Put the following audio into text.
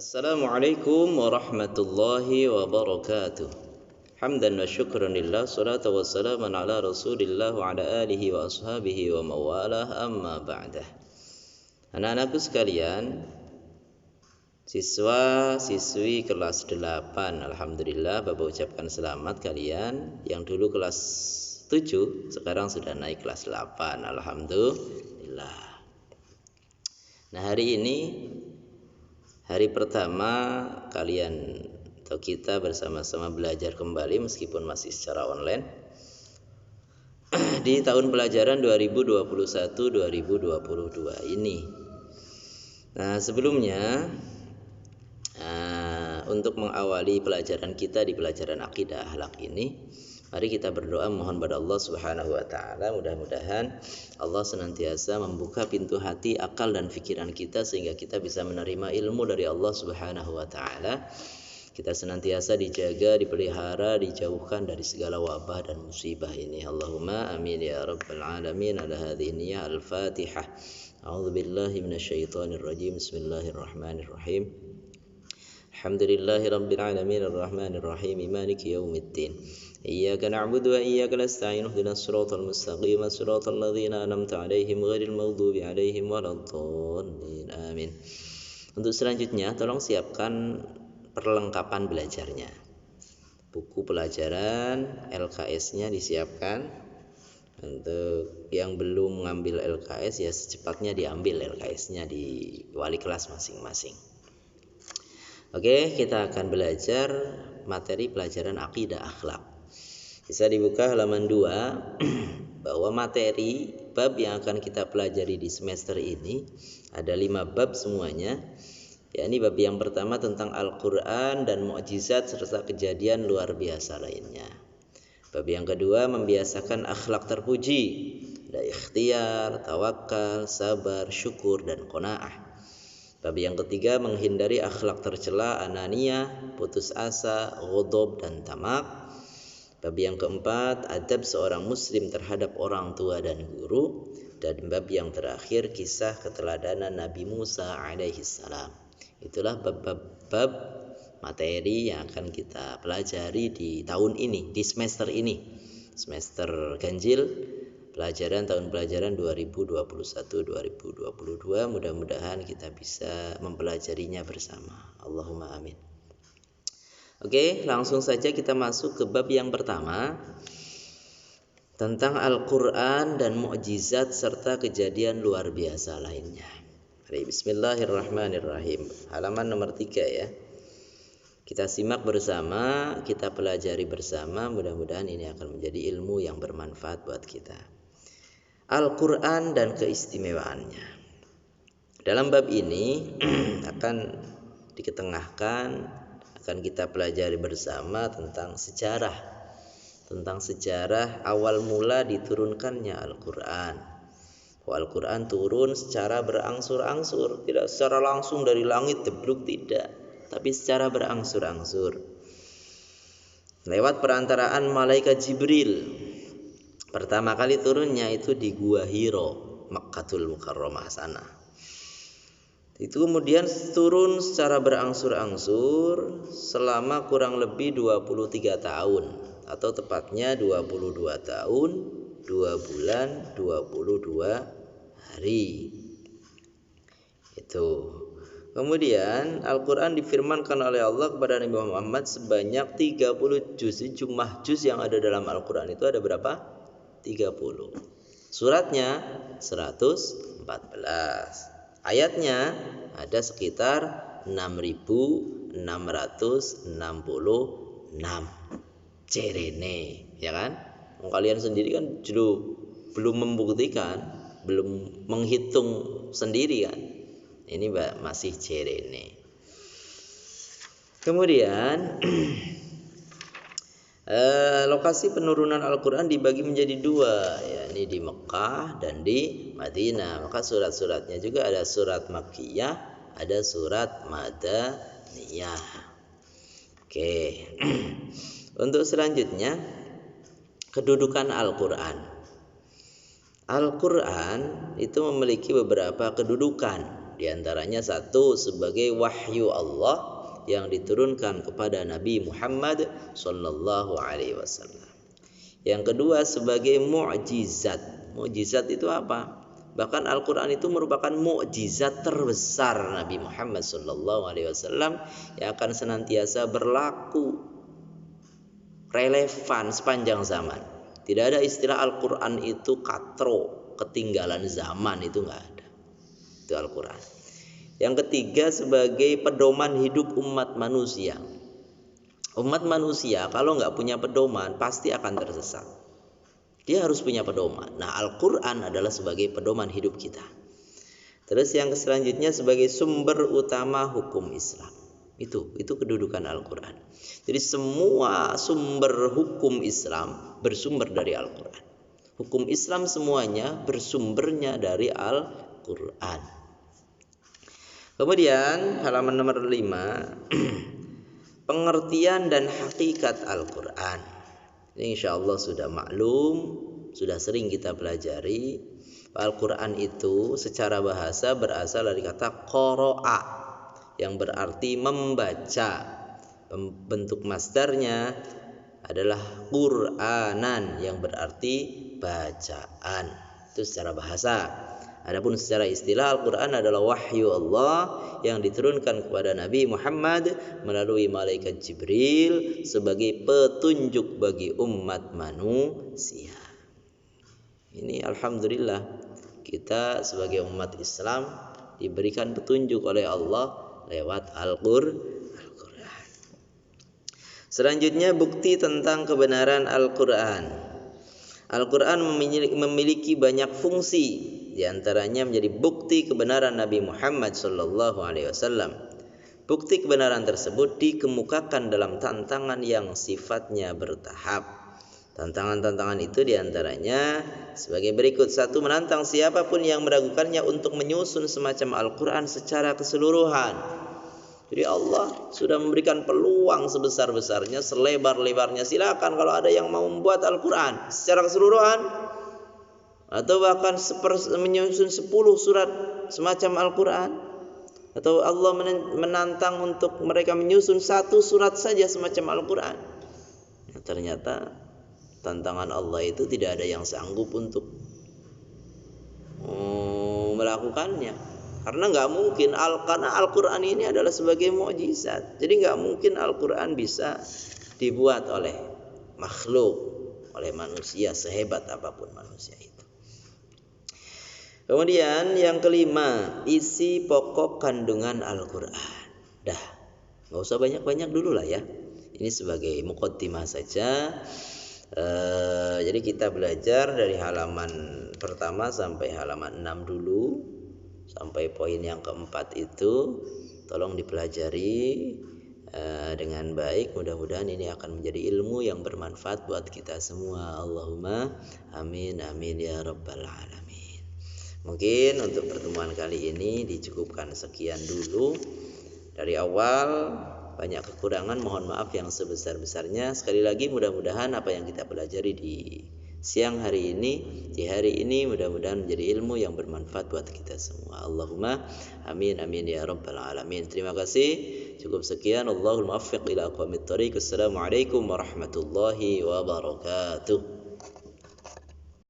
Assalamualaikum warahmatullahi wabarakatuh. Hamdan wa syukran lillah, salatu wa salaman ala rasulillah wa ala alihi wa ashabihi wa mawalah, amma ba'dah. Anak-anakku sekalian, siswa-siswi kelas 8, alhamdulillah Bapak ucapkan selamat kalian. Yang dulu kelas 7 sekarang sudah naik kelas 8, alhamdulillah. Nah, hari ini hari pertama kalian atau kita bersama-sama belajar kembali meskipun masih secara online di tahun pelajaran 2021-2022 ini. Nah, sebelumnya untuk mengawali pelajaran kita di pelajaran akidah akhlak ini, mari kita berdoa mohon pada Allah Subhanahu wa taala, mudah-mudahan Allah senantiasa membuka pintu hati, akal dan pikiran kita sehingga kita bisa menerima ilmu dari Allah Subhanahu wa taala. Kita senantiasa dijaga, dipelihara, dijauhkan dari segala wabah dan musibah ini. Allahumma amin ya rabbal alamin. Ala hadhihi niyyah al-Fatihah. A'udzubillahi minasyaitonir rajim. Bismillahirrahmanirrahim. Alhamdulillahi rabbil alamin arrahmanir rahim maliki yaumiddin. Iyyaka na'budu wa iyyaka nasta'in ihdinas siratal mustaqim siratal ladzina an'amta 'alaihim ghairil maghdubi 'alaihim waladdallin. Amin. Untuk selanjutnya tolong siapkan perlengkapan belajarnya. Buku pelajaran LKS-nya disiapkan. Untuk yang belum mengambil LKS ya secepatnya diambil LKS-nya di wali kelas masing-masing. Oke, kita akan belajar materi pelajaran akidah akhlak. Bisa dibuka halaman 2 bahwa materi bab yang akan kita pelajari di semester ini ada 5 bab semuanya. Yakni bab yang pertama tentang Al-Quran dan mukjizat serta kejadian luar biasa lainnya. Bab yang kedua membiasakan akhlak terpuji, ada ikhtiar, tawakal, sabar, syukur dan qanaah. Bab yang ketiga menghindari akhlak tercela, ananiyah, putus asa, ghadab dan tamak. Bab yang keempat adab seorang muslim terhadap orang tua dan guru. Dan bab yang terakhir kisah keteladanan Nabi Musa alaihi salam. Itulah bab-bab materi yang akan kita pelajari di tahun ini, di semester ini. Semester ganjil pelajaran tahun pelajaran 2021-2022. Mudah-mudahan kita bisa mempelajarinya bersama. Allahumma amin. Oke, langsung saja kita masuk ke bab yang pertama tentang Al-Quran dan mukjizat serta kejadian luar biasa lainnya. Bismillahirrahmanirrahim. Halaman nomor 3 ya. Kita simak bersama, kita pelajari bersama. Mudah-mudahan ini akan menjadi ilmu yang bermanfaat buat kita. Al-Quran dan keistimewaannya. Dalam bab ini akan diketengahkan, akan kita pelajari bersama tentang sejarah awal mula diturunkannya Al-Quran. Al-Quran turun secara berangsur-angsur, tidak secara langsung dari langit jeblok, tidak, tapi secara berangsur-angsur lewat perantaraan malaikat Jibril. Pertama kali turunnya itu di Gua Hiro, Makkatul Mukarramah sana. Itu kemudian turun secara berangsur-angsur selama kurang lebih 23 tahun atau tepatnya 22 tahun 2 bulan 22 hari. Itu. Kemudian Al-Quran difirmankan oleh Allah kepada Nabi Muhammad sebanyak 30 juz. Jumlah juz yang ada dalam Al-Quran itu ada berapa? 30. Suratnya 114. Ayatnya ada sekitar 6.666 cerene, ya kan? Kalian sendiri kan belum membuktikan, belum menghitung sendiri kan? Ini masih cerene. Kemudian lokasi penurunan Al-Quran dibagi menjadi 2, yakni di Mekah dan di Madinah. Maka surat-suratnya juga ada surat Makkiyah, ada surat Madaniyah. Oke. Untuk selanjutnya kedudukan Al-Quran. Al-Quran itu memiliki beberapa kedudukan Di antaranya satu, sebagai wahyu Allah yang diturunkan kepada Nabi Muhammad sallallahu alaihi wasallam. Yang kedua, sebagai mukjizat. Mukjizat itu apa? Bahkan Al-Quran itu merupakan mukjizat terbesar Nabi Muhammad sallallahu alaihi wasallam yang akan senantiasa berlaku, relevan sepanjang zaman. Tidak ada istilah Al-Quran itu katro, ketinggalan zaman, itu nggak ada. Itu Al-Quran. Yang ketiga, sebagai pedoman hidup umat manusia. Umat manusia kalau nggak punya pedoman pasti akan tersesat. Dia harus punya pedoman. Nah, Al-Quran adalah sebagai pedoman hidup kita. Terus yang selanjutnya sebagai sumber utama hukum Islam. Itu kedudukan Al-Quran. Jadi semua sumber hukum Islam bersumber dari Al-Quran. Hukum Islam semuanya bersumbernya dari Al-Quran. Kemudian halaman nomor 5, pengertian dan hakikat Al-Quran. Ini insya Allah sudah maklum, sudah sering kita pelajari. Al-Quran itu secara bahasa berasal dari kata qara'a, yang berarti membaca. Bentuk masdarnya adalah Qur'anan, yang berarti bacaan. Itu secara bahasa. Adapun secara istilah, Al-Quran adalah wahyu Allah yang diturunkan kepada Nabi Muhammad melalui malaikat Jibril sebagai petunjuk bagi umat manusia. Ini alhamdulillah kita sebagai umat Islam diberikan petunjuk oleh Allah lewat Al-Quran. Selanjutnya, bukti tentang kebenaran Al-Quran. Al-Quran memiliki banyak fungsi. Di antaranya menjadi bukti kebenaran Nabi Muhammad SAW. Bukti kebenaran tersebut dikemukakan dalam tantangan yang sifatnya bertahap. Tantangan-tantangan itu diantaranya sebagai berikut. Satu, menantang siapapun yang meragukannya untuk menyusun semacam Al-Quran secara keseluruhan. Jadi Allah sudah memberikan peluang sebesar-besarnya, selebar-lebarnya. Silakan kalau ada yang mau membuat Al-Quran secara keseluruhan, atau bahkan menyusun 10 surat semacam Al-Quran, atau Allah menantang untuk mereka menyusun 1 surat saja semacam Al-Quran. Nah, ternyata tantangan Allah itu tidak ada yang sanggup untuk melakukannya, karena nggak mungkin. Karena Al-Quran ini adalah sebagai mukjizat, jadi nggak mungkin Al-Quran bisa dibuat oleh makhluk, oleh manusia, sehebat apapun manusia itu. Kemudian yang kelima, isi pokok kandungan Al-Quran. Dah, nggak usah banyak-banyak dulu lah ya. Ini sebagai muqaddimah saja. Jadi kita belajar dari halaman pertama sampai halaman 6 dulu, sampai poin yang keempat itu. Tolong dipelajari dengan baik. Mudah-mudahan ini akan menjadi ilmu yang bermanfaat buat kita semua. Allahumma amin amin ya rabbal alamin. Mungkin untuk pertemuan kali ini dicukupkan sekian dulu. Dari awal banyak kekurangan, mohon maaf yang sebesar-besarnya. Sekali lagi mudah-mudahan apa yang kita pelajari di siang hari ini, di hari ini, mudah-mudahan menjadi ilmu yang bermanfaat buat kita semua. Allahumma amin amin ya rabbal alamin. Terima kasih. Cukup sekian. Allahul muwaffiq ila aqwamit thoriq. Assalamualaikum warahmatullahi wabarakatuh.